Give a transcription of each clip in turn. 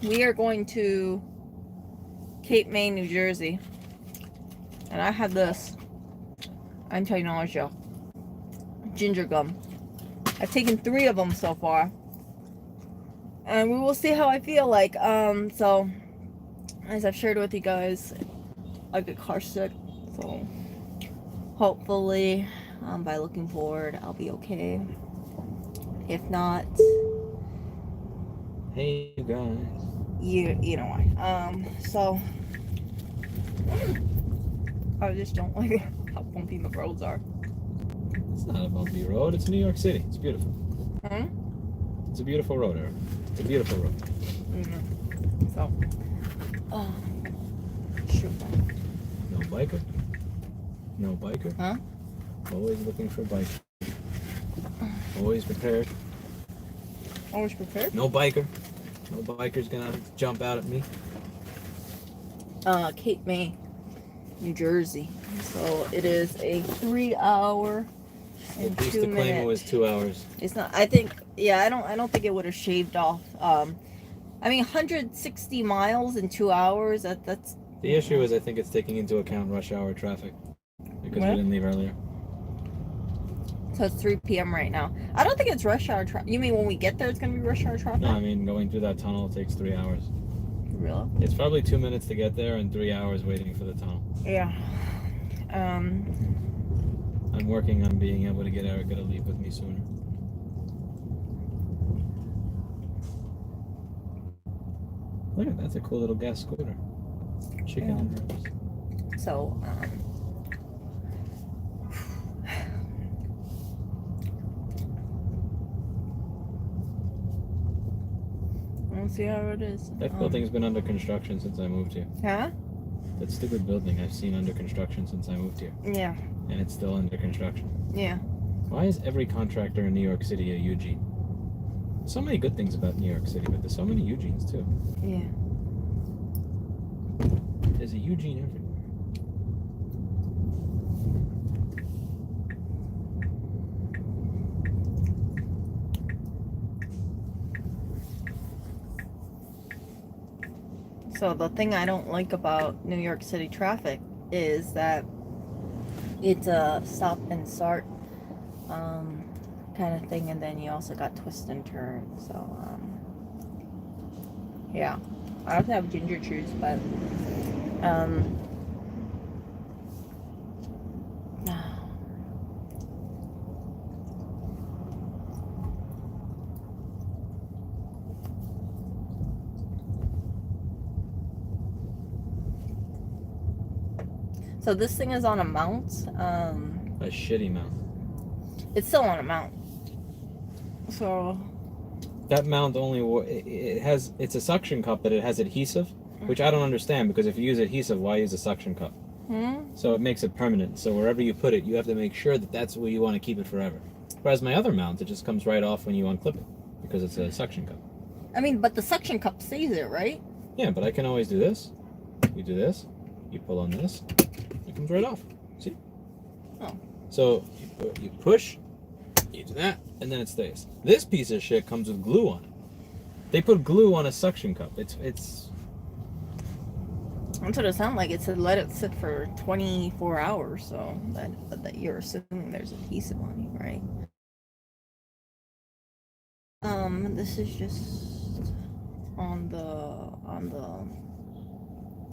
We are going to Cape May, New Jersey. And I had this. I'm telling you, ginger gum. I've taken 3 of them so far. And we will see how I feel like. So, as I've shared with you guys, I get car sick. So, hopefully, by looking forward, I'll be okay. If not, Hey, you guys. you know why. So, I just don't like how bumpy the roads are. It's not a bumpy road. It's New York City. It's beautiful. Hmm? It's a beautiful road, Eric. It's a beautiful road. Mm-hmm. So, shoot. No biker. No biker. Huh? Always looking for biker. Always prepared. Always prepared? No biker. No biker's gonna jump out at me. Cape May, New Jersey. So it is a 3-hour and It used 2 to minute. claim it was 2 hours. It's not. I think. Yeah. I don't think it would have shaved off. I mean, 160 miles in 2 hours. That's. The issue is I think it's taking into account rush hour traffic because What? we didn't leave earlier. So it's 3 p.m. right now. I don't think it's rush hour traffic. You mean when we get there, it's gonna be rush hour traffic? No, I mean going through that tunnel takes 3 hours. Really? It's probably 2 minutes to get there and 3 hours waiting for the tunnel. Yeah. I'm working on being able to get Erica to leave with me sooner. Look at that, that's a cool little gas scooter. Chicken and rose. So, we'll see how it is. That building's been under construction since I moved here. Huh? That stupid building I've seen under construction since I moved here. Yeah. And it's still under construction. Yeah. Why is every contractor in New York City a Eugene? So many good things about New York City, but there's so many Eugenes too. Yeah. There's a Eugene everywhere. So the thing I don't like about New York City traffic is that it's a stop and start kind of thing, and then you also got twist and turn. So yeah, I have to have ginger juice, but so this thing is on a mount. A shitty mount. It's still on a mount. So that mount only it's a suction cup, but it has adhesive, which I don't understand, because if you use adhesive, why use a suction cup? So it makes it permanent. So wherever you put it, you have to make sure that that's where you want to keep it forever. Whereas my other mount, it just comes right off when you unclip it, because it's a suction cup. I mean, but the suction cup stays there, right? Yeah, but I can always do this. You do this, you pull on this, it comes right off. See? Oh. So you push, you do that, and then it stays. This piece of shit comes with glue on it. They put glue on a suction cup. It's That's what it sounded like. It said let it sit for 24 hours, so that you're assuming there's adhesive on it, right? This is just on the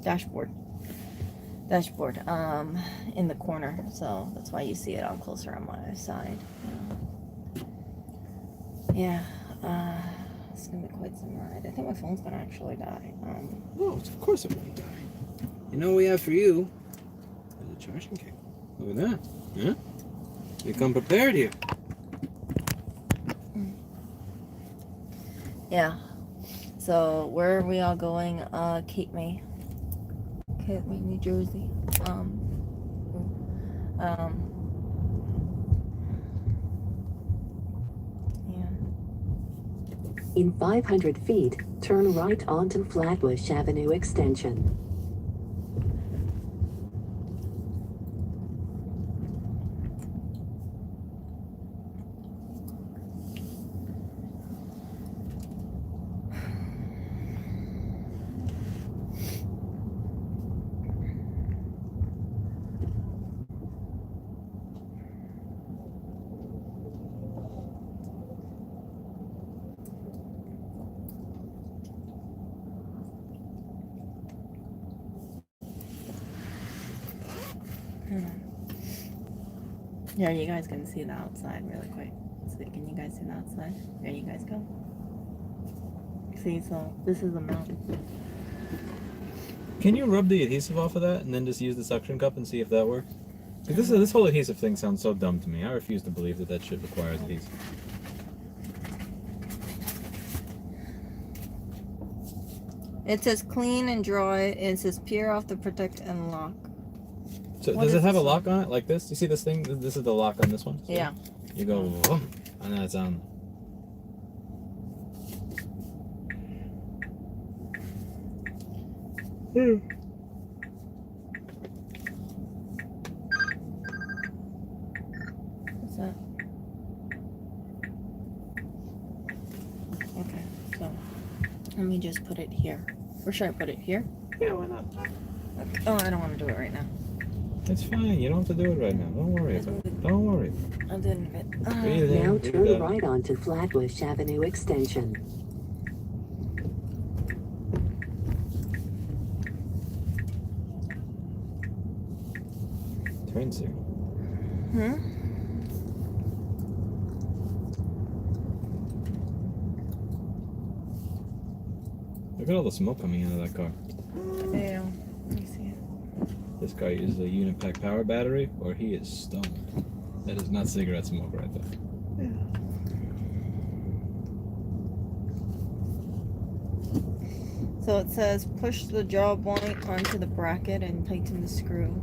dashboard, in the corner, so that's why you see it on closer on my side. Yeah, it's gonna be quite some ride. I think my phone's gonna actually die. Oh, of course it won't die. You know what we have for you? There's a charging cable. Look at that. Yeah? You come prepared here. Yeah. So where are we all going? Cape May, New Jersey. Yeah. In 500 feet, turn right onto Flatbush Avenue Extension. Yeah, you guys can see the outside really quick. So can you guys see the outside? There you guys go. See, so this is the mount. Can you rub the adhesive off of that and then just use the suction cup and see if that works? Because this whole adhesive thing sounds so dumb to me. I refuse to believe that shit requires adhesive. It says clean and dry. It says peel off the protect and lock. So What does is it have a this lock on it like this? You see this thing? This is the lock on this one? See? Yeah. You go, vroom, and then it's on. What's that? Okay, so let me just put it here. Where should I put it? Here? Yeah, why not? Okay. Oh, I don't want to do it right now. It's fine. You don't have to do it right now. Don't worry about it. Don't worry. I didn't fit. Breathe in, Now breathe turn out. right onto Flatbush Avenue Extension. Turn signal. Look at all the smoke coming out of that car. Yeah. Let me see it. This guy uses a Unipack power battery, or he is stoned. That is not cigarette smoke right there. So it says push the jaw point onto the bracket and tighten the screw.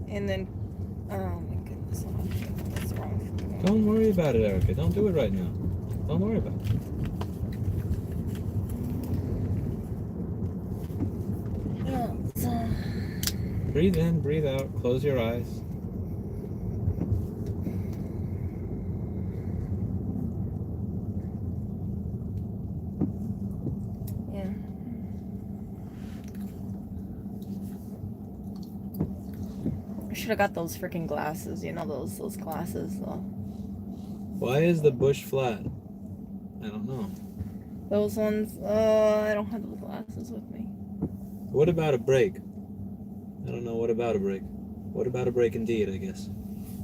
And then, oh my goodness, what's wrong? Don't worry about it, Erica. Don't do it right now. Don't worry about it. Yeah, so, Breathe in, breathe out, close your eyes. yeah. I should have got those freaking glasses. You know those glasses though. Why is the bush flat? I don't know. Those ones. I don't have those glasses with me. What about a break? I don't know. What about a break? What about a break indeed, I guess.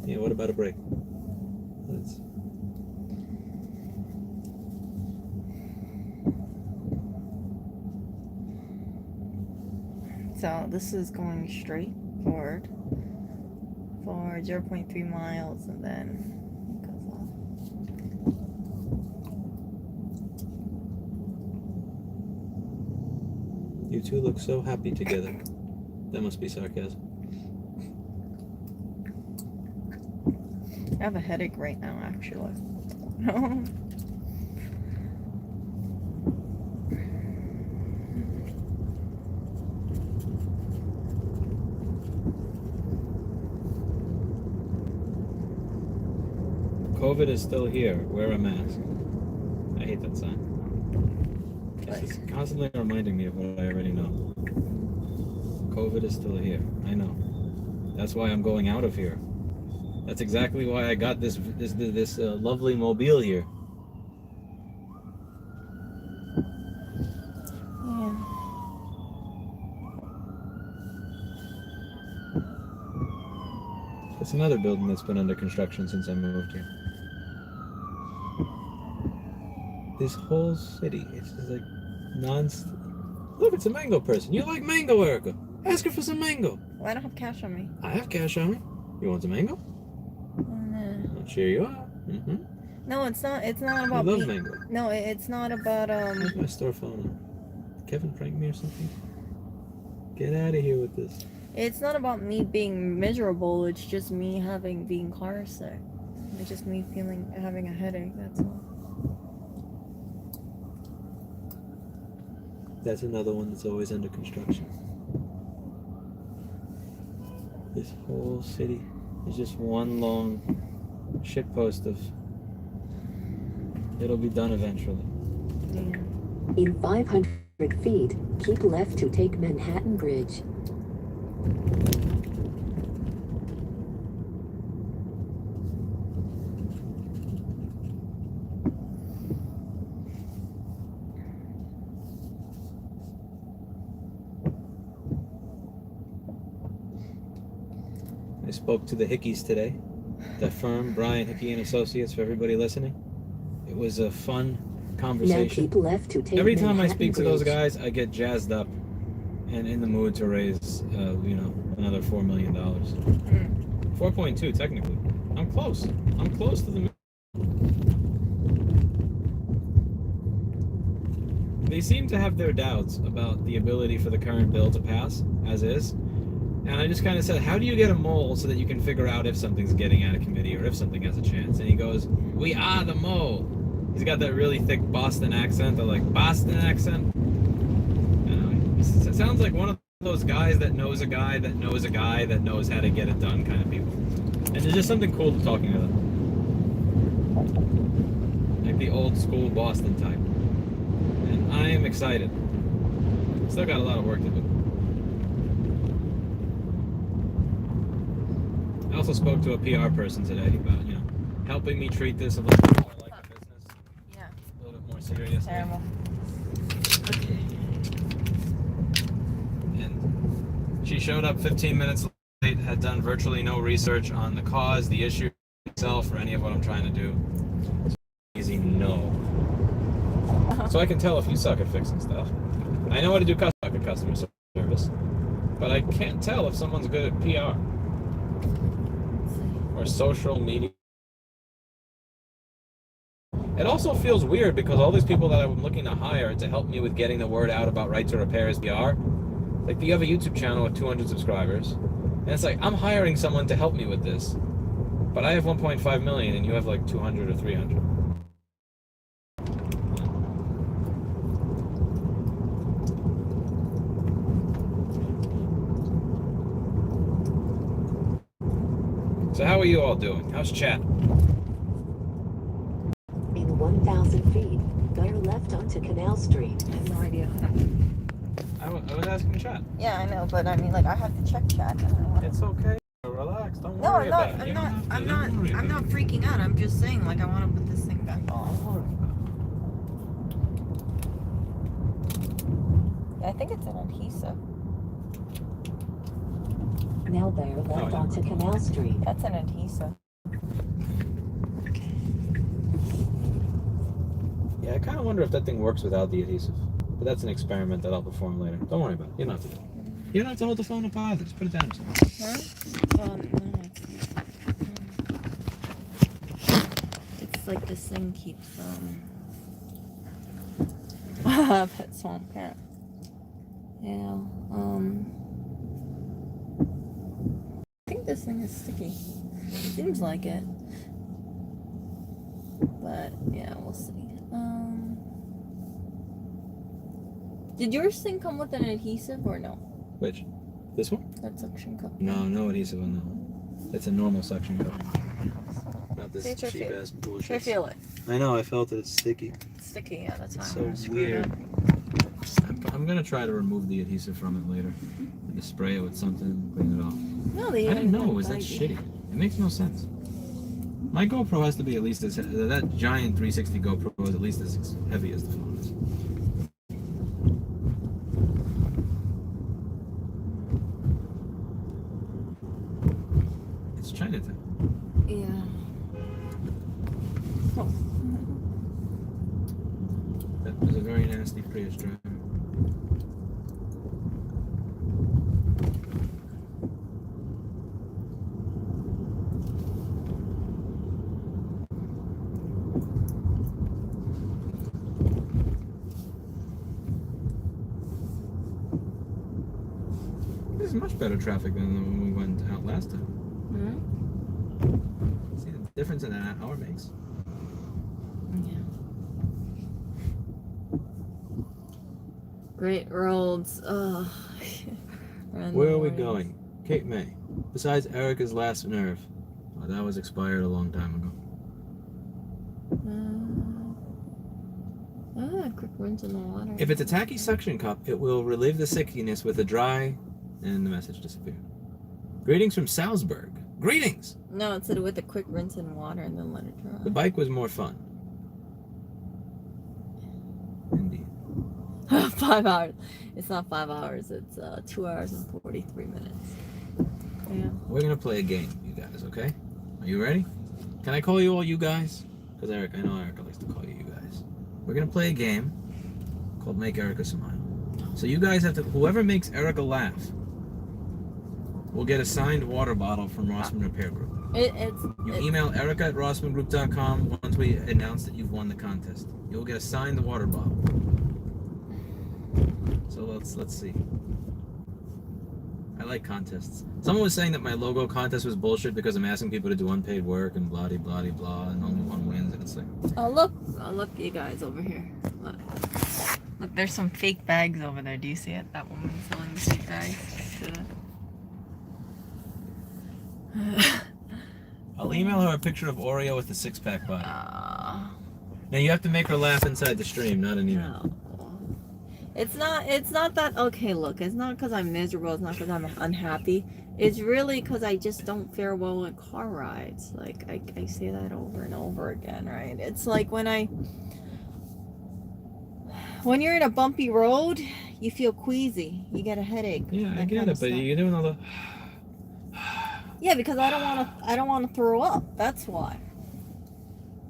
Yeah, what about a break? Let's... So this is going straight forward for 0.3 miles and then it goes off. You two look so happy together. That must be sarcasm. I have a headache right now, actually. COVID is still here. Wear a mask. I hate that sign. It's constantly reminding me of what I already know. COVID is still here. I know. That's why I'm going out of here. That's exactly why I got this lovely mobile here. Yeah. It's another building that's been under construction since I moved here. This whole city, it's just like non-stop. Look, it's a mango person. You like mango, Erica? Ask her for some mango. Well, I don't have cash on me. I have cash on me. You want some mango? No. I'll cheer you up. Mm-hmm. No, it's not. It's not I about love me. mango. No, it's not about Where's my store phone? Kevin prank me or something? Get out of here with this. It's not about me being miserable. It's just me being car sick. It's just me having a headache. That's all. That's another one that's always under construction. This whole city is just one long shitpost of. It'll be done eventually. Yeah. In 500 feet, keep left to take Manhattan Bridge. spoke to the Hickeys today. The firm, Brian Hickey and Associates, for everybody listening. It was a fun conversation. Now keep left to take Every time I Manhattan speak to those Bridge. guys, I get jazzed up and in the mood to raise, another $4 million. 4.2 technically. I'm close. I'm close to the. They seem to have their doubts about the ability for the current bill to pass as is. And I just kind of said, how do you get a mole so that you can figure out if something's getting out of committee or if something has a chance? And he goes, we are the mole. He's got that really thick Boston accent, or like Boston accent. It sounds like one of those guys that knows a guy that knows a guy that knows how to get it done kind of people. And there's just something cool to talking to them. Like the old school Boston type. And I am excited. Still got a lot of work to do. I also spoke to a PR person today about, helping me treat this a little bit more like a business. Yeah. A little bit more serious. Terrible. Okay. And she showed up 15 minutes late, had done virtually no research on the cause, the issue itself, or any of what I'm trying to do. So easy no. So I can tell if you suck at fixing stuff. I know how to do customer service, but I can't tell if someone's good at PR or social media. It also feels weird because all these people that I'm looking to hire to help me with getting the word out about Right to Repair is PR. Like, you have a YouTube channel with 200 subscribers, and it's like, I'm hiring someone to help me with this, but I have 1.5 million and you have like 200 or 300. So how are you all doing? How's chat? In 1,000 feet, go left onto Canal Street. I have no idea. I was asking chat. Yeah, I know, but I mean, like, I have to check chat. I don't know. It's okay. Relax. Don't No, worry I'm not. about it. I'm You not. don't have to- I'm don't not. worry I'm about not freaking out. I'm just saying, like, I want to put this thing back it. on. Don't worry about Yeah, I think it's an adhesive. Now bear left onto Canal Street. That's an adhesive. it. Yeah, I kind of wonder if that thing works without the adhesive. But that's an experiment that I'll perform later. Don't worry about it. You don't have to do it. You don't have to hold the phone up either. Just put it down. Huh? No. It's like this thing keeps pet swamp cat. Yeah. I think this thing is sticky. Seems like it. But yeah, we'll see. Did yours thing come with an adhesive or no? Which? This one? That suction cup. No adhesive on that one. It's a normal suction cup. Not this See, try cheap feel- ass bullshit. Try feel it. I know, I felt it. It's sticky. It's sticky, yeah, that's It's how so I'm screwed weird. up. I'm gonna try to remove the adhesive from it later. And just spray it with something, clean it off. No, they I didn't know it even was that bite shitty. It makes no sense. My GoPro has to be at least as that giant 360 GoPro is at least as heavy as the phone is. It's Chinatown. Yeah. Oh. That was a very nasty Prius driver. This is much better traffic than when we went out last time. Hmm? See the difference in an hour makes? Yeah. Great roads. Ugh. Where are we going? Cape May. Besides Erica's last nerve. Oh, that was expired a long time ago. Quick rinse in the water. If it's a tacky suction cup, it will relieve the sickiness with a dry... And the message disappeared. Greetings from Salzburg. Greetings! No, it said with a quick rinse in water and then let it dry. The bike was more fun. Indeed. 5 hours. It's not 5 hours. It's 2 hours and 43 minutes. Yeah. We're gonna play a game, you guys. Okay? Are you ready? Can I call you all you guys? Because I know Erica likes to call you guys. We're gonna play a game called Make Erica Smile. So you guys have to. Whoever makes Erica laugh will get a signed water bottle from Rossman Repair Group. You email Erica at rossmangroup.com once we announce that you've won the contest. You'll get a signed water bottle. So let's see. I like contests. Someone was saying that my logo contest was bullshit because I'm asking people to do unpaid work and blah blah blah and only one wins, and it's like. Oh look, you guys over here. Look, there's some fake bags over there. Do you see it? That woman selling the fake bags. I'll email her a picture of Oreo with the six-pack body. Now you have to make her laugh inside the stream, not an email. No. It's not that, okay, look, it's not because I'm miserable, it's not because I'm unhappy. It's really because I just don't fare well in car rides. Like, I say that over and over again, right? It's like when you're in a bumpy road, you feel queasy. You get a headache. Yeah, I get it, but you're doing all the... Yeah, because I don't want to throw up. That's why.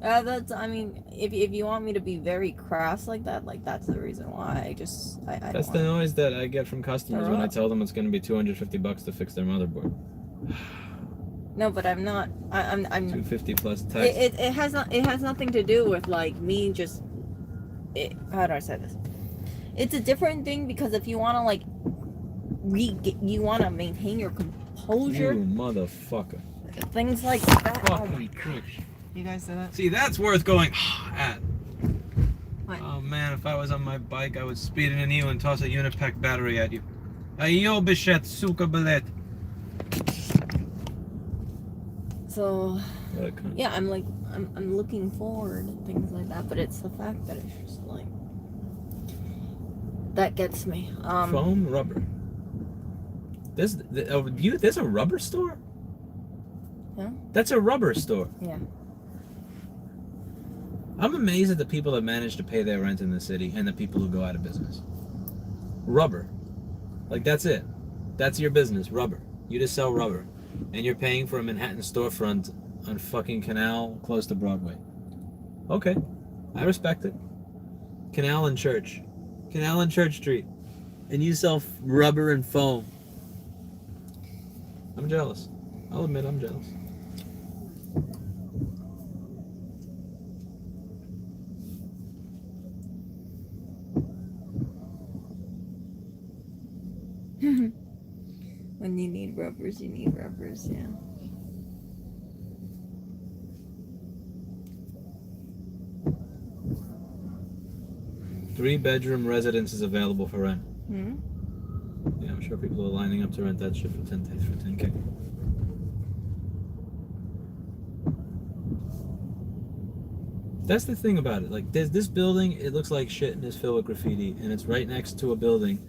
I mean, if you want me to be very crass like that, like that's the reason why. That's the noise that I get from customers when I tell them it's going to be $250 to fix their motherboard. No, but I'm not. I'm. $250 plus tax. It has nothing to do with like me just. How do I say this? It's a different thing because if you want to like, you want to maintain your composure. You motherfucker. Things like that. Oh my gosh. You guys see that? See, that's worth going at. What? Oh man, if I was on my bike, I would speed into you and toss a Unipack battery at you. Ayo bishet, suka belet. So, yeah, I'm looking forward and things like that, but it's the fact that it's just like that gets me. Foam rubber. There's a rubber store? Yeah. That's a rubber store. Yeah. I'm amazed at the people that manage to pay their rent in the city and the people who go out of business. Rubber. Like, that's it. That's your business, rubber. You just sell rubber. And you're paying for a Manhattan storefront on fucking Canal close to Broadway. Okay. I respect it. Canal and Church. Canal and Church Street. And you sell rubber and foam. I'm jealous. I'll admit I'm jealous. When you need rubbers, yeah. Three-bedroom residence is available for rent. Hmm? Yeah, I'm sure people are lining up to rent that shit for 10K. That's the thing about it. Like, there's this building, it looks like shit and it's filled with graffiti, and it's right next to a building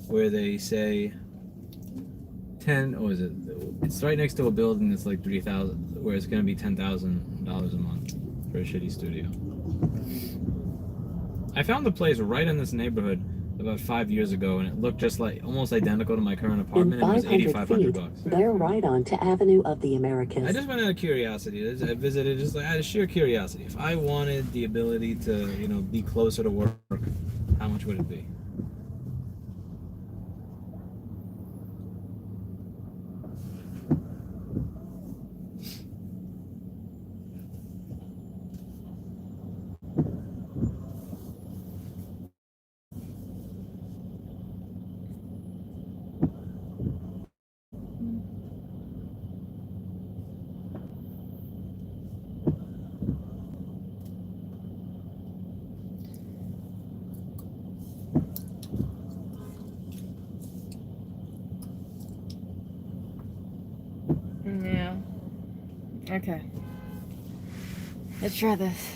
where they say it's right next to a building that's like 3,000, where it's gonna be $10,000 a month for a shitty studio. I found the place right in this neighborhood about 5 years ago, and it looked just like almost identical to my current apartment. In And it was 500 feet, $8,500. they're right onto Avenue of the Americas. I just went out of curiosity. I visited just like out of sheer curiosity. If I wanted the ability to, be closer to work, how much would it be? Yeah. Okay. Let's try this.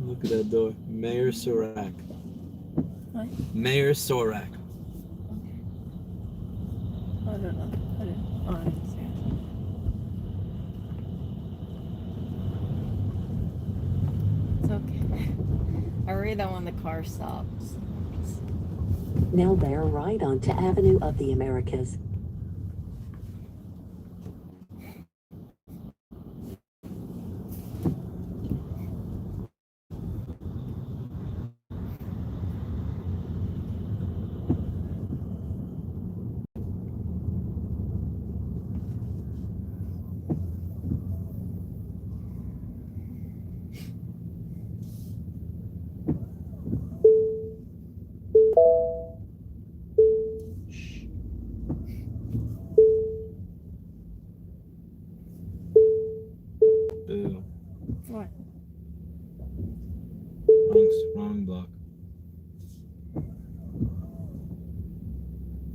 Look at that door. Mayor Sorak. What? Mayor Sorak. I don't know. I didn't see it. It's okay. I read that when the car stops. Now bear right onto Avenue of the Americas. Boo. What? Wrong block.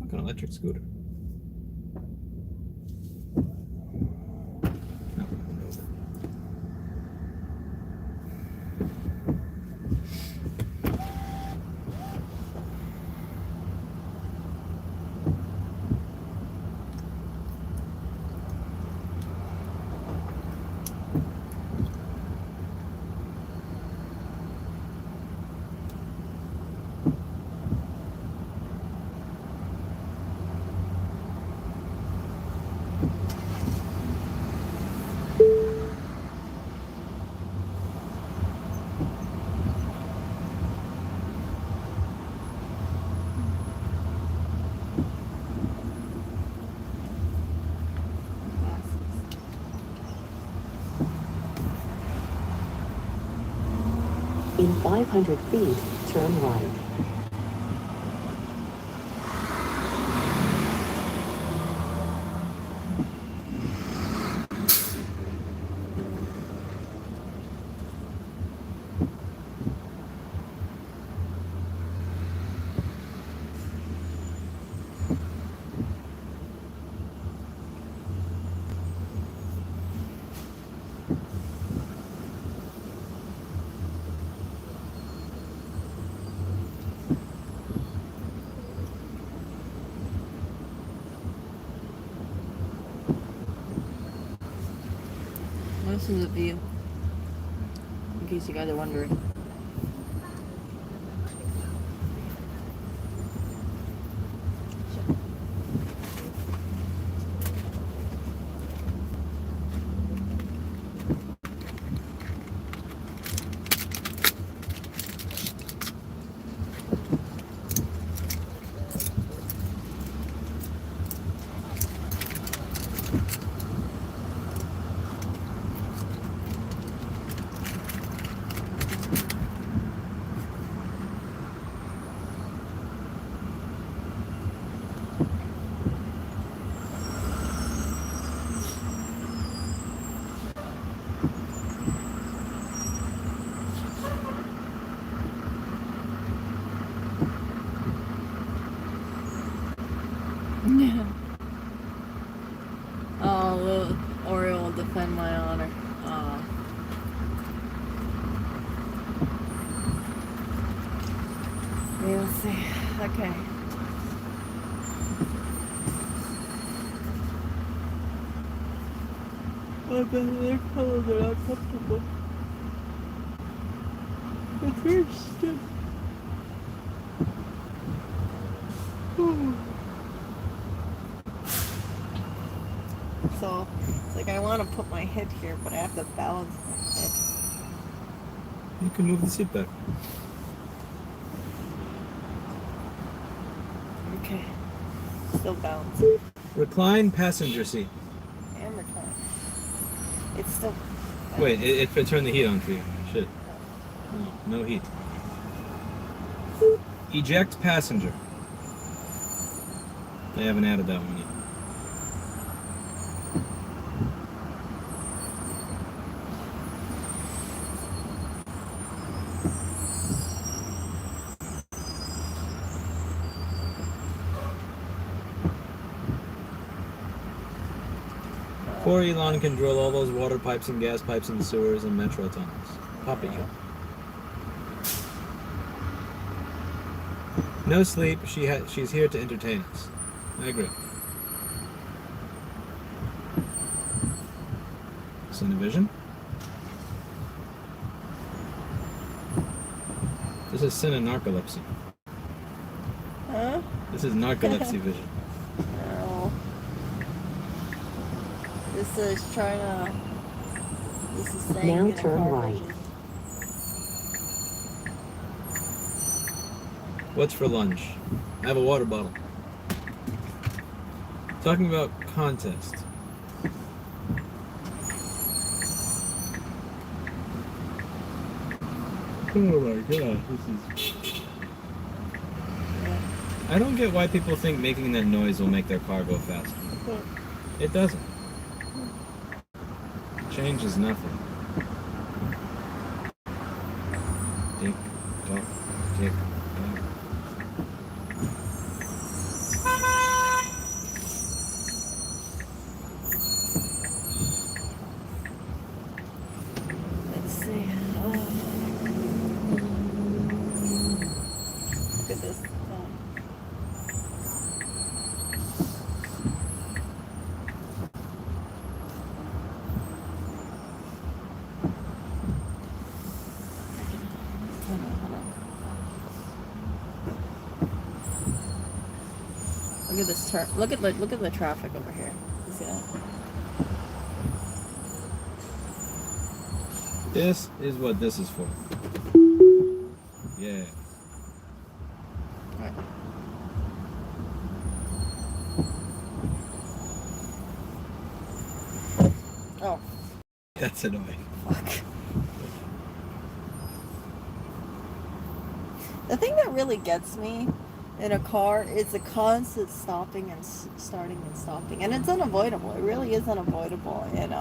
Like an electric scooter. No. In 500 feet, turn right. This is a view. In case you guys are wondering. Oh, the Oriole will defend my honor. Oh. Let's see. Okay. I bet their colors are uncomfortable. It's very stiff. So, it's like I want to put my head here, but I have to balance my head. You can move the seat back. Okay. Still balancing. Recline passenger seat. And recline. It's still... Wait, it turned the heat on for you. Shit. No heat. Eject passenger. They haven't added that one yet. Poor Elon can drill all those water pipes and gas pipes in the sewers and metro tunnels. Pop it, you. No sleep. She's here to entertain us. I agree. Cinevision. This is cine narcolepsy. Oh. Huh? This is narcolepsy vision. No. This is trying to. This is saying Now get a turn car right. vision. What's for lunch? I have a water bottle. Talking about contest. Oh my god, this is... I don't get why people think making that noise will make their car go faster. It doesn't. Changes nothing. Tick, tock, tick, tock. Let's see. Look at this. Look at this turn. Look at the traffic over here. You see that? This is what this is for. Yeah. Right. Oh, That's annoying. fuck. The thing that really gets me in a car is the constant stopping and starting and stopping, and it's unavoidable. It really is unavoidable. And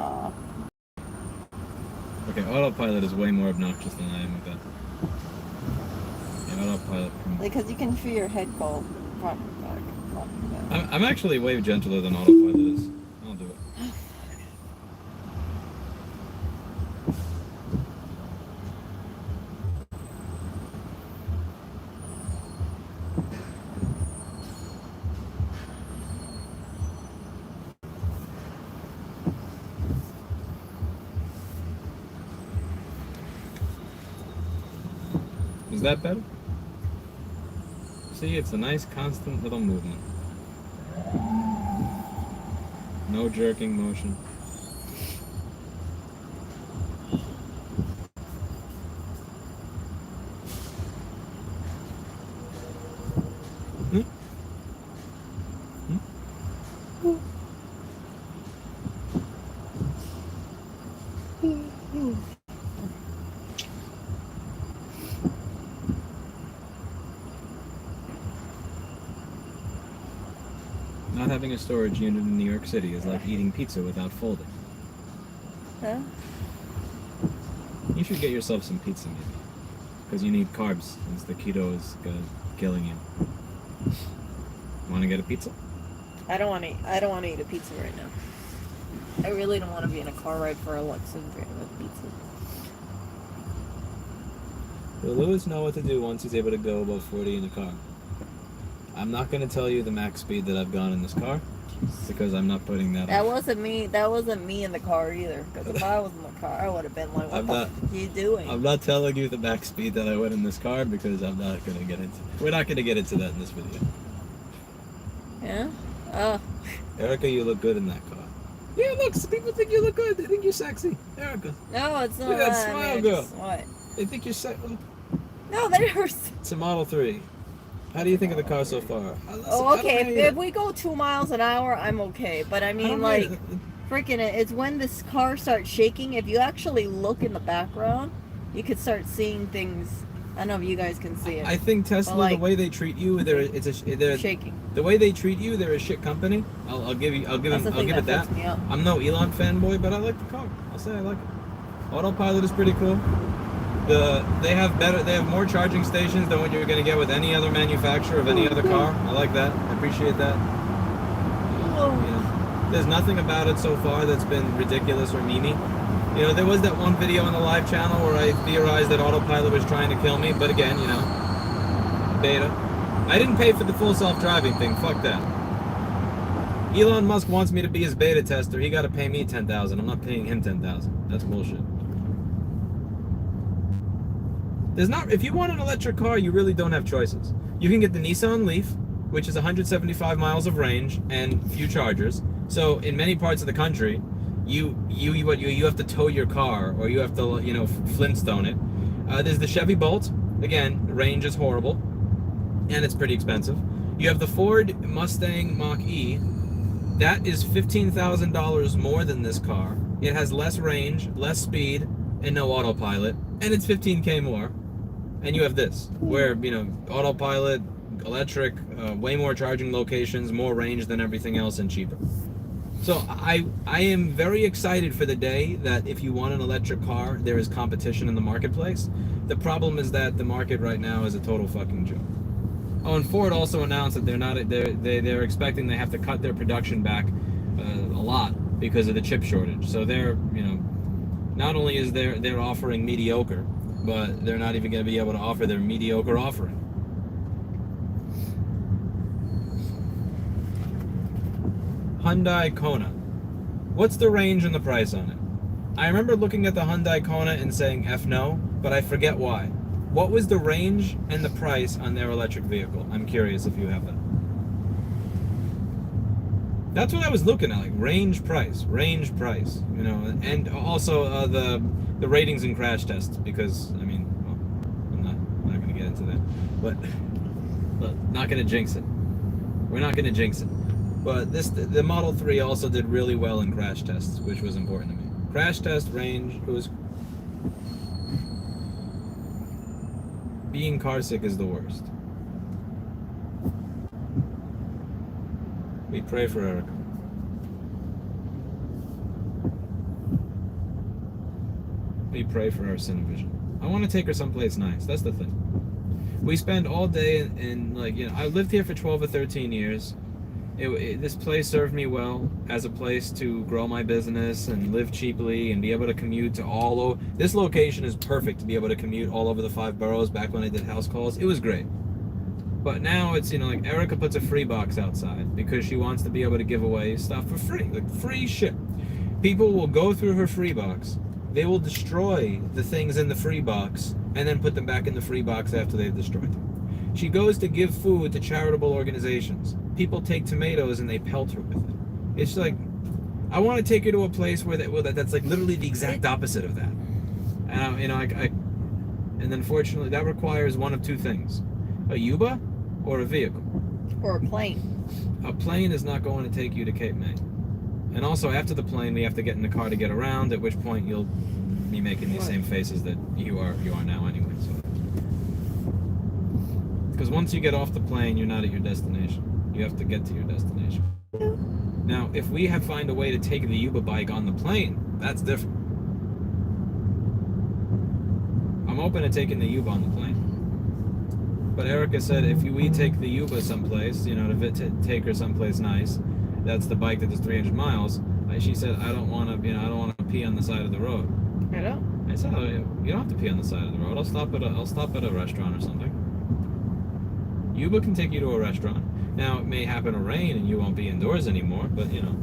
Okay, autopilot is way more obnoxious than I am with that. Yeah, autopilot. because you can feel your head go front and back, front and back. I'm actually way gentler than autopilot is. I'll do it. Is that better? See, it's a nice constant little movement. No jerking motion. Hmm? Hmm? Not having a storage unit in New York City is like eating pizza without folding. Huh? You should get yourself some pizza maybe. Because you need carbs since the keto is killing you. Want to get a pizza? I don't want to eat a pizza right now. I really don't want to be in a car ride for a luxurious pizza. Will Lewis know what to do once he's able to go above 40 in the car? I'm not going to tell you the max speed that I've gone in this car because I'm not putting that That on. wasn't me. That wasn't me in the car either. Because if I was in the car, I would have been like, "What I'm the not- fuck are you doing?" I'm not telling you the max speed that I went in this car because I'm not going to get into it. We're not going to get into that in this video. Yeah. Oh. Erica, you look good in that car. Yeah, look, people think you look good. They think you're sexy. Erica, No, it's not Look at that that. smile, man. girl. Just what? they think you're sexy. No, there's. It's a Model 3. How do you think of the car so far? Oh, okay. If we go 2 miles an hour, I'm okay. But I mean, like, freaking it's when this car starts shaking. If you actually look in the background, you could start seeing things. I don't know if you guys can see it. I think Tesla, But, like, the way they treat you, they're shaking. the way they treat you, they're a shit company. I'll give That's the thing it that. fucks me up. I'm no Elon fanboy, but I like the car. I'll say I like it. Autopilot is pretty cool. They have more charging stations than what you're gonna get with any other manufacturer of any other car. I like that. I appreciate that. There's nothing about it so far that's been ridiculous or memey. You know, there was that one video on the live channel where I theorized that autopilot was trying to kill me, but again, you know, beta. I didn't pay for the full self-driving thing. Fuck that. Elon Musk wants me to be his beta tester. He got to pay me $10,000. I'm not paying him $10,000. That's bullshit. If you want an electric car, you really don't have choices. You can get the Nissan Leaf, which is 175 miles of range and few chargers. So in many parts of the country, you have to tow your car, or you have to, you know, Flintstone it. There's the Chevy Bolt. Again, range is horrible, and it's pretty expensive. You have the Ford Mustang Mach-E. That is $15,000 more than this car. It has less range, less speed, and no autopilot, and it's $15K more. And you have this, where, you know, autopilot, electric, way more charging locations, more range than everything else, and cheaper. So I am very excited for the day that if you want an electric car, there is competition in the marketplace. The problem is that the market right now is a total fucking joke. Oh, and Ford also announced that they're expecting they have to cut their production back a lot because of the chip shortage. So they're, you know, not only is they're offering mediocre, but they're not even going to be able to offer their mediocre offering. Hyundai Kona. What's the range and the price on it? I remember looking at the Hyundai Kona and saying F no, but I forget why. What was the range and the price on their electric vehicle? I'm curious if you have that. That's what I was looking at, like range, price, you know, and also the ratings and crash tests, because I mean, well, I'm not going to get into that, but not going to jinx it. We're not going to jinx it. But the Model 3 also did really well in crash tests, which was important to me. Crash test, range, it was... Being car sick is the worst. We pray for Erica. We pray for our Cinevision. I want to take her someplace nice. That's the thing. We spend all day in like, you know, I lived here for 12 or 13 years. This place served me well as a place to grow my business and live cheaply and be able to commute to all over. This location is perfect to be able to commute all over the 5 boroughs. Back when I did house calls, it was great. But now it's, you know, like Erica puts a free box outside because she wants to be able to give away stuff for free, like free shit. People will go through her free box. They will destroy the things in the free box and then put them back in the free box after they've destroyed them. She goes to give food to charitable organizations. People take tomatoes and they pelt her with it. It's like, I want to take her to a place where that's like literally the exact opposite of that. And you know, and unfortunately that requires one of two things: a Yuba or a vehicle. Or a plane. A plane is not going to take you to Cape May. And also after the plane, we have to get in the car to get around. At which point you'll be making these same faces that you are now anyway. So. Because once you get off the plane, you're not at your destination. You have to get to your destination. Now, if we find a way to take the Yuba bike on the plane, that's different. I'm open to taking the Yuba on the plane. But Erica said if we take the Yuba someplace, you know, to take her someplace nice, that's the bike that does 300 miles. She said, I don't want to pee on the side of the road. I don't. I said, oh, you don't have to pee on the side of the road. I'll stop at a restaurant or something. Yuba can take you to a restaurant. Now, it may happen to rain and you won't be indoors anymore, but you know.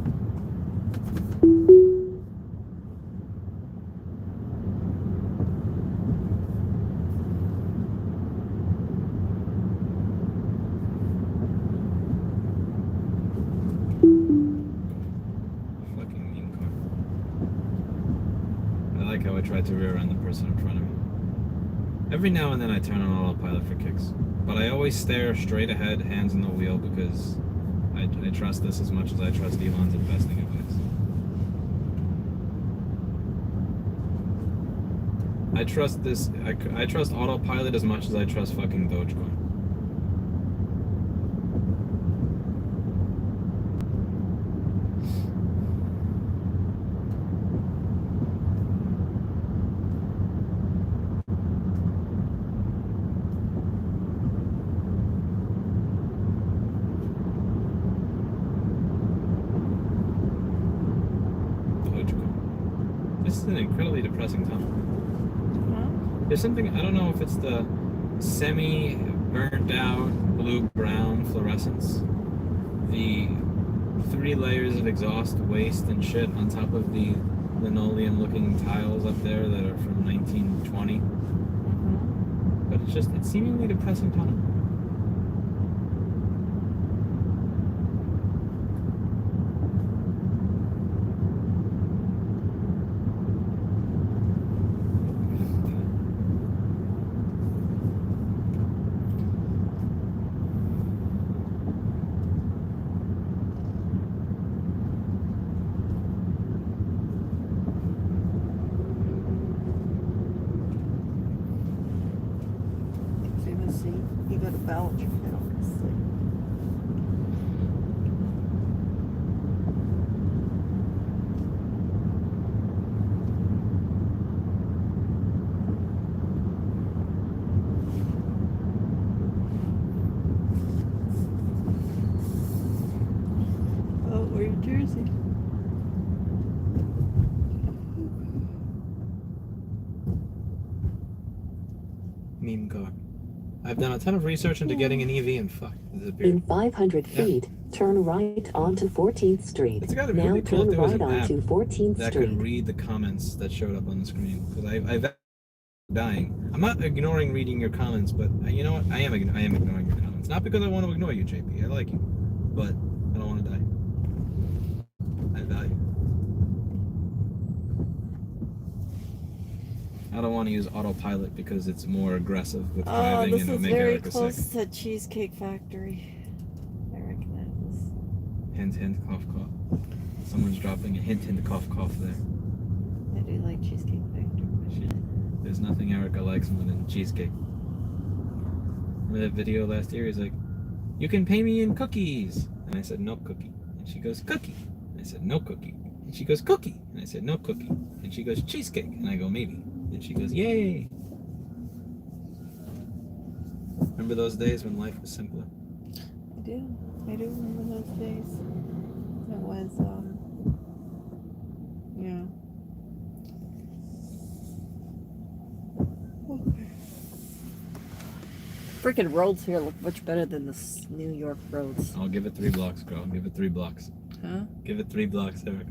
Fucking mean car. I like how I tried to rear end the person in front of me. Every now and then I turn on autopilot for kicks. But I always stare straight ahead, hands on the wheel, because I trust this as much as I trust Elon's investing advice. I trust this. I trust autopilot as much as I trust fucking Dogecoin. This is an incredibly depressing tunnel. There's something, I don't know if it's the semi-burnt out blue-brown fluorescence, the 3 layers of exhaust waste and shit on top of the linoleum-looking tiles up there that are from 1920. But it's seemingly depressing tunnel. You gotta balance your head on this thing. Oh, we're in Jersey. Meme car. I've done a ton of research into getting an EV and fuck, it In disappeared. 500 Yeah. feet, turn right onto 14th Street. It's gotta be Now really cool turn if there was right an app onto 14th that Street. could read the comments that showed up on the screen. Because I've dying. I'm not ignoring reading your comments, but you know what? I am ignoring your comments. Not because I want to ignore you, JP. I like you, but I don't want to die. I value. I don't want to use autopilot because it's more aggressive with driving This and it'll is make very Erica close sick. to Cheesecake Factory. I recognize this. Hint, hint, cough, cough. Someone's dropping a hint, hint, cough, cough there. I do like Cheesecake Factory. There's nothing Erica likes more than cheesecake. Remember that video last year? He's like, "You can pay me in cookies." And I said, "No cookie." And she goes, "Cookie." And I said, "No cookie." And she goes, "Cookie." And I said, "No cookie." And she goes, "Cheesecake." And I go, "Maybe." And she goes, "Yay." Remember those days when life was simpler? I do remember those days. It was, yeah. Freaking roads here look much better than the New York roads. I'll give it 3 blocks, girl. Give it 3 blocks. Huh? Give it 3 blocks, Eric.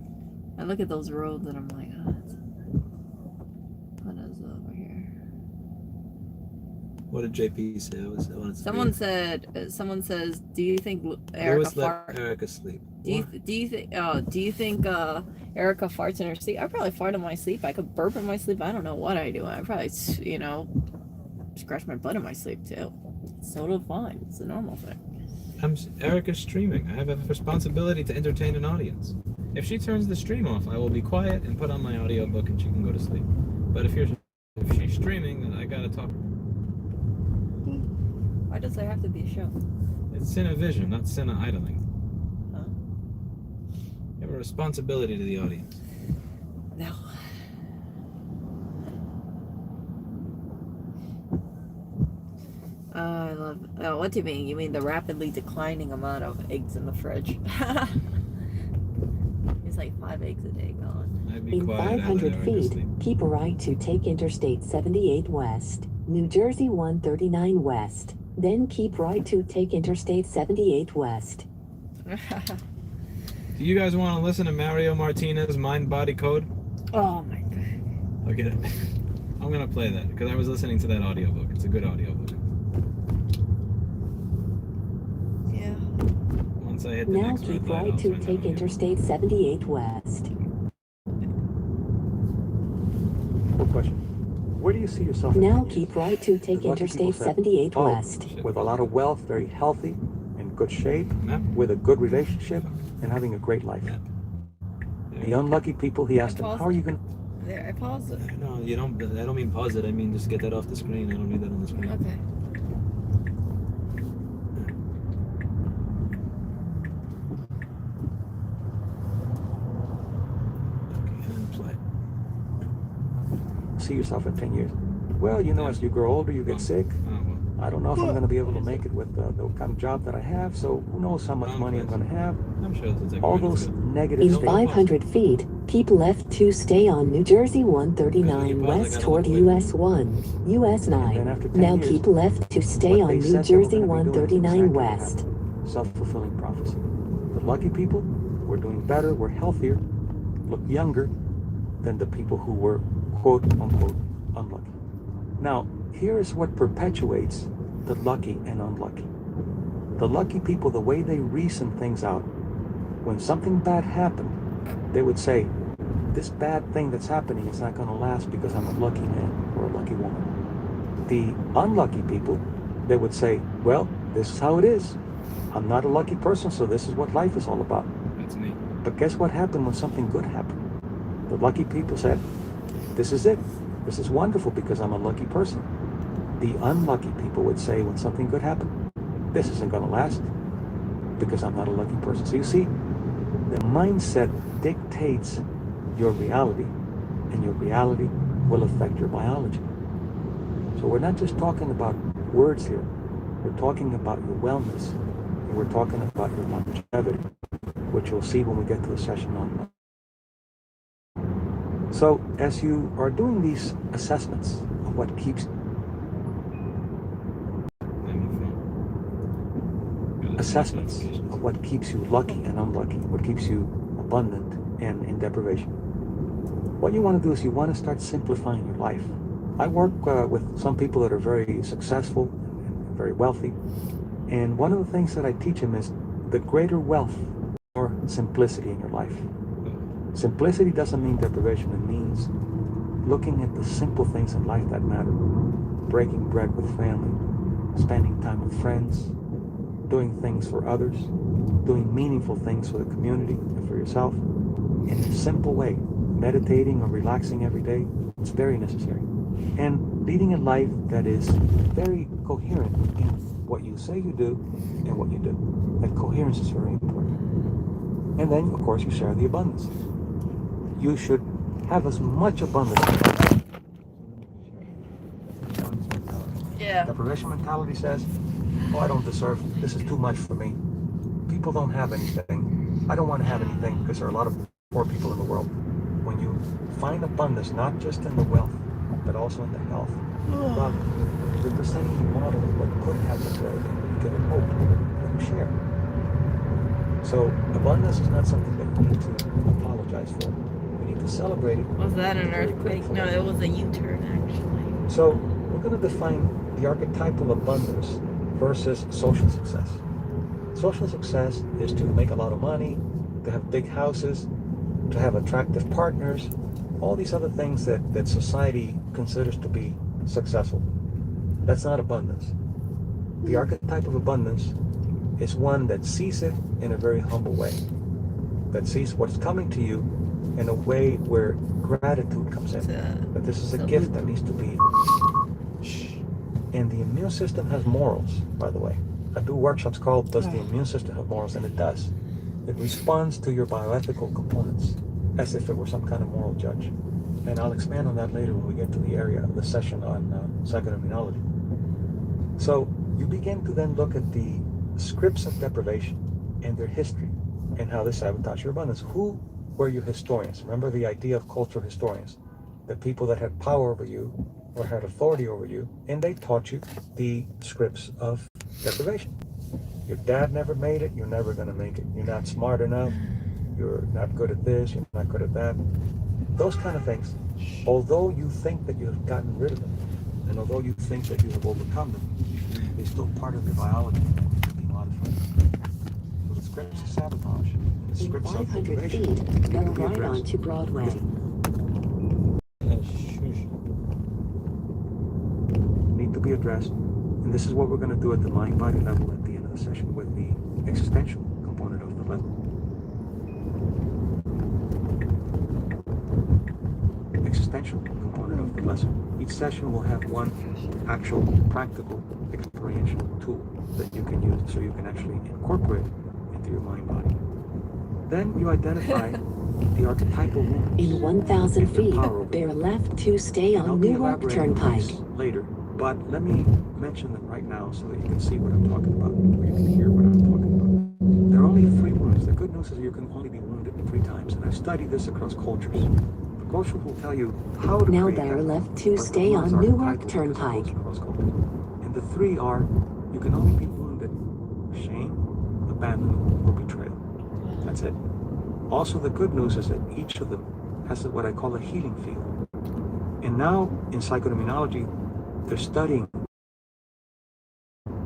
I look at those roads and I'm like, oh, what is over here? What did JP say? I wanted to Someone says, do you think Erica Erica farts? let Erica sleep. Do you think Erica farts in her sleep? I probably fart in my sleep. I could burp in my sleep. I don't know what I do. I probably, scratch my butt in my sleep too. It's totally fine. It's a normal thing. Erica's streaming. I have a responsibility to entertain an audience. If she turns the stream off, I will be quiet and put on my audiobook and she can go to sleep. But if she's streaming, then I gotta talk. Why does there have to be a show? It's Cinevision, not Cine idling. Huh? You have a responsibility to the audience. No. I love. Oh, what do you mean? You mean the rapidly declining amount of eggs in the fridge? It's like 5 eggs a day gone. I'd be In quiet. 500 feet, sleep. keep a right to take Interstate 78 West, New Jersey 139 West. Then keep right to take Interstate 78 West. Do you guys want to listen to Mario Martinez's Mind Body Code? Oh my god. Okay. I'm gonna play that because I was listening to that audiobook. It's a good audiobook. Yeah. Once I hit the Now next keep red light, right I'll to turn that take audio. Interstate 78 West. Quick question. Where do you see yourself in Now 10 years? keep right to take There's lucky people Interstate said, 78 "Oh, West. with a lot of wealth, very healthy, in good shape, Map? with a good relationship, and having a great life." Map. The unlucky people, he asked them, paused "How are you it. going There, I paused it. No, you don't. I don't mean pause it. I mean just get that off the screen. I don't need that on the screen. Okay. Okay, and play. to see yourself in 10 years?" Well, as you grow older, you get sick. Oh, well. I don't know if I'm going to be able to make it with the kind of job that I have, so who knows how much money I'm going to have. I'm sure this is All those negative In things. 500 feet, keep left to stay on New Jersey 139 west toward US 1, US And then 9. after 10 Now years, keep left to stay what on they New said they were Jersey gonna be doing is 139 exactly what west. happened. Self-fulfilling prophecy. The lucky people were doing better, were healthier, looked younger than the people who were quote unquote unlucky. Now, here is what perpetuates the lucky and unlucky. The lucky people, the way they reason things out, when something bad happened, they would say, "This bad thing that's happening is not going to last because I'm a lucky man or a lucky woman." The unlucky people, they would say, "Well, this is how it is. I'm not a lucky person, so this is what life is all about." That's me. But guess what happened when something good happened? The lucky people said, "This is it. This is wonderful because I'm a lucky person." the unlucky people would say when something good happened, this isn't going to last because I'm not a lucky person. So you see, the mindset dictates your reality, and your reality will affect your biology. So we're not just talking about words here. We're talking about your wellness, and we're talking about your longevity, which you'll see when we get to the session on. So as you are doing these assessments of what keeps you lucky and unlucky, what keeps you abundant and in deprivation, what you want to do is you want to start simplifying your life. I work with some people that are very successful and very wealthy, and one of the things that I teach them is the greater wealth or simplicity in your life. Simplicity doesn't mean deprivation. It means looking at the simple things in life that matter. Breaking bread with family, spending time with friends, doing things for others, doing meaningful things for the community and for yourself in a simple way. Meditating or relaxing every day, it's very necessary. And leading a life that is very coherent in what you say you do and what you do. That coherence is very important. And then, of course, you share the abundance. You should have as much abundance as possible. Yeah. Deprivation mentality says, oh, I don't deserve, this is too much for me. People don't have anything. I don't want to have anything because there are a lot of poor people in the world. When you find abundance, not just in the wealth, but also in the health, well, you're presenting a model of what could happen to you. You get a hope that you share. So abundance is not something that you need to apologize for. You need to celebrate it. Was that an earthquake? No, it was a U-turn actually. So we're going to define the archetypal abundance versus social success. Social success is to make a lot of money, to have big houses, to have attractive partners, all these other things that society considers to be successful. That's not abundance. The archetype of abundance is one that sees it in a very humble way, that sees what's coming to you in a way where gratitude comes in, that this is a gift that needs to be. And the immune system has morals, by the way. I do workshops called Does the Immune System Have Morals? And it does. It responds to your bioethical components as if it were some kind of moral judge. And I'll expand on that later when we get to the area of the session on psychoimmunology. So you begin to then look at the scripts of deprivation and their history and how they sabotage your abundance. Who were your historians? Remember the idea of cultural historians, the people that had power over you or had authority over you, and they taught you the scripts of deprivation. Your dad never made it, you're never going to make it. You're not smart enough, you're not good at this, you're not good at that. Those kind of things, although you think that you have gotten rid of them, and although you think that you have overcome them, they're still part of your biology to be modified. So the scripts of sabotage, the In scripts of 500 deprivation, feet, go need to be right addressed. onto Broadway. Need to be addressed. And this is what we're going to do at the mind-body level at the end of the session with the existential component of the level. Existential component of the lesson. Each session will have one actual practical experiential tool that you can use so you can actually incorporate into your mind-body. Then you identify the archetypal wounds. In 1,000 and their feet, power over bear you. left to stay And I'll on be Newark elaborating on Turnpike. these later, but let me mention them right now so that you can see what I'm talking about, or you can hear what I'm talking about. There are only 3 wounds. The good news is you can only be wounded 3 times, and I've studied this across cultures. The culture will tell you how to Now create bear that left wound, to but the stay wounds on are Newark archetypal because it Turnpike. goes across cultures. And the 3 are, you can only be wounded shame, abandonment, or betrayal. That's it. Also, the good news is that each of them has what I call a healing field. And now, in psychoimmunology, they're studying.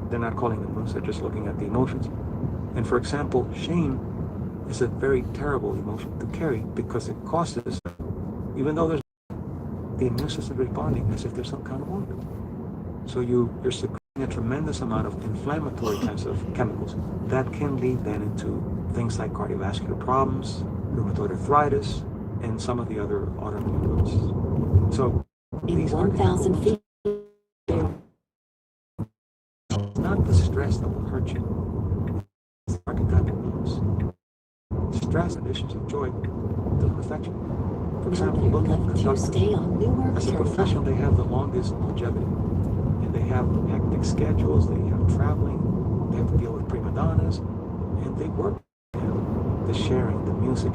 They're not calling them wounds, they're just looking at the emotions. And for example, shame is a very terrible emotion to carry because it causes, even though there's the immune system responding as if there's some kind of wound. So you're secreting a tremendous amount of inflammatory kinds of chemicals that can lead then into things like cardiovascular problems, rheumatoid arthritis, and some of the other autoimmune wounds. So In these 1,000 feet, bear not the stress that will hurt you. It's the archetypal norms. Stress and issues of joy doesn't affect you. For example, Turn look at left to conductors. stay on Newark As a profession, they have the longest longevity. And they have hectic schedules, they have traveling, they have to deal with prima donnas, and they work the sharing, the music.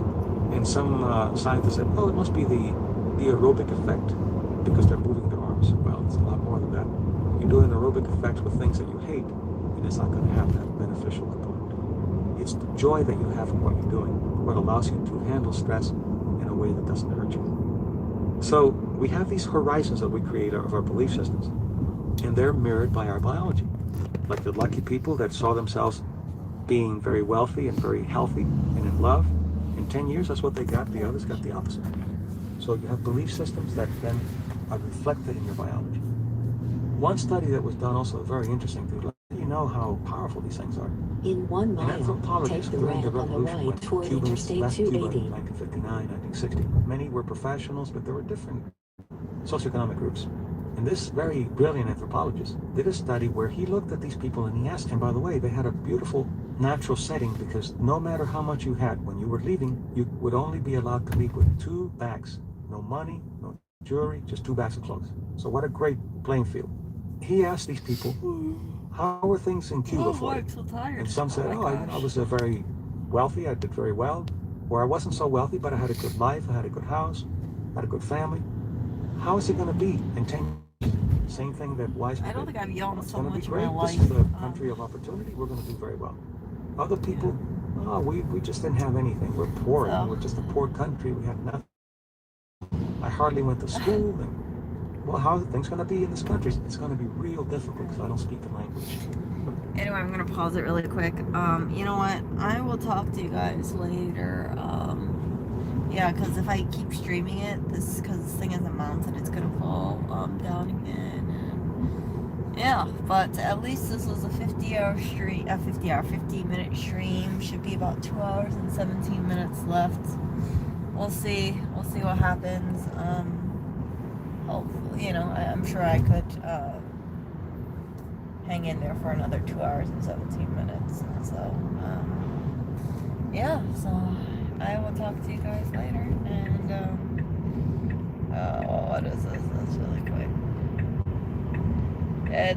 And some scientists said, oh, it must be the aerobic effect because they're moving their arms. Well, it's a lot more than that. You do an aerobic effect with things that you hate, and it's not going to have that beneficial component. It's the joy that you have from what you're doing, what allows you to handle stress in a way that doesn't hurt you. So we have these horizons that we create of our belief systems, and they're mirrored by our biology. Like the lucky people that saw themselves being very wealthy and very healthy and in love, in 10 years, that's what they got. The others got the opposite. So you have belief systems that then are reflected in your biology. One study that was done also very interesting to let you know how powerful these things are. In 1 An mile, anthropologist take the during the ramp on the revolution, when right toward Cubans Interstate left Cuba in 280. 1959, 1960, many were professionals, but there were different socioeconomic groups. And this very brilliant anthropologist did a study where he looked at these people and he asked him, by the way, they had a beautiful natural setting because no matter how much you had, when you were leaving, you would only be allowed to leave with 2 bags. No money, no jewelry, just 2 bags of clothes. So what a great playing field. He asked these people, how were things in Cuba for you? So tired. And some said, I was very wealthy, I did very well. Or I wasn't so wealthy, but I had a good life, I had a good house, I had a good family. How is it going to be in 10 years? Same thing that wise people. I don't think I've yelled It's so going to be much in great. my life. This is the country of opportunity. We're going to do very well. Other people, we just didn't have anything. We're poor. So. We're just a poor country. We had nothing. I hardly went to school. And, well, how are things going to be in this country? It's going to be real difficult because I don't speak the language. Anyway, I'm gonna pause it really quick. You know what? I will talk to you guys later. Yeah, because if I keep streaming it, because this thing isn't mounted, it's gonna fall down again. Yeah, but at least this was a 50-hour stream, 50-minute stream. Should be about 2 hours and 17 minutes left. We'll see. We'll see what happens. Hopefully, you know, I'm sure I could hang in there for another 2 hours and 17 minutes. So, yeah. So I will talk to you guys later. And what is this? That's really quick.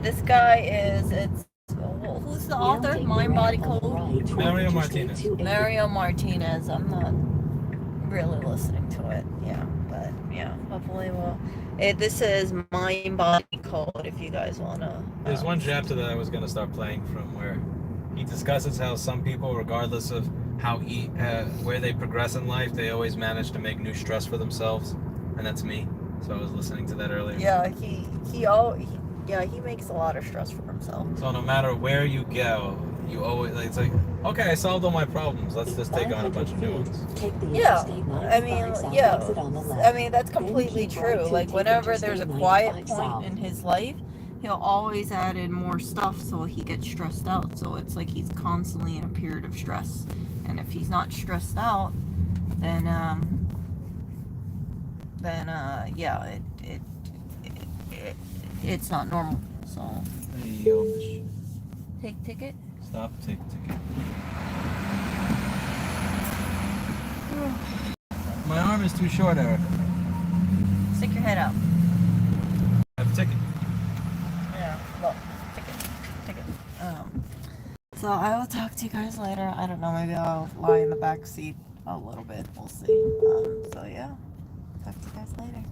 This guy is. Who's the author? Mind Body Code. Mario Martinez. Mario Martinez. I'm not really listening to it. Yeah, but yeah, hopefully we'll. This is Mind Body Code. If you guys wanna. There's one chapter that I was gonna start playing from where he discusses how some people, regardless of how where they progress in life, they always manage to make new stress for themselves, and that's me. So I was listening to that earlier. Yeah, he makes a lot of stress for himself. So no matter where you go, you always it's like, okay, I solved all my problems. Let's just take on a bunch of new ones. Yeah, I mean that's completely true. Like whenever there's a quiet point in his life, he'll always add in more stuff so he gets stressed out. So it's like he's constantly in a period of stress. And if he's not stressed out, then yeah, it's not normal. So take ticket. Stop, take ticket. My arm is too short, Eric. Stick your head out. I have a ticket. Yeah, look, ticket. So I will talk to you guys later. I don't know, maybe I'll lie in the back seat a little bit. We'll see. So yeah, talk to you guys later.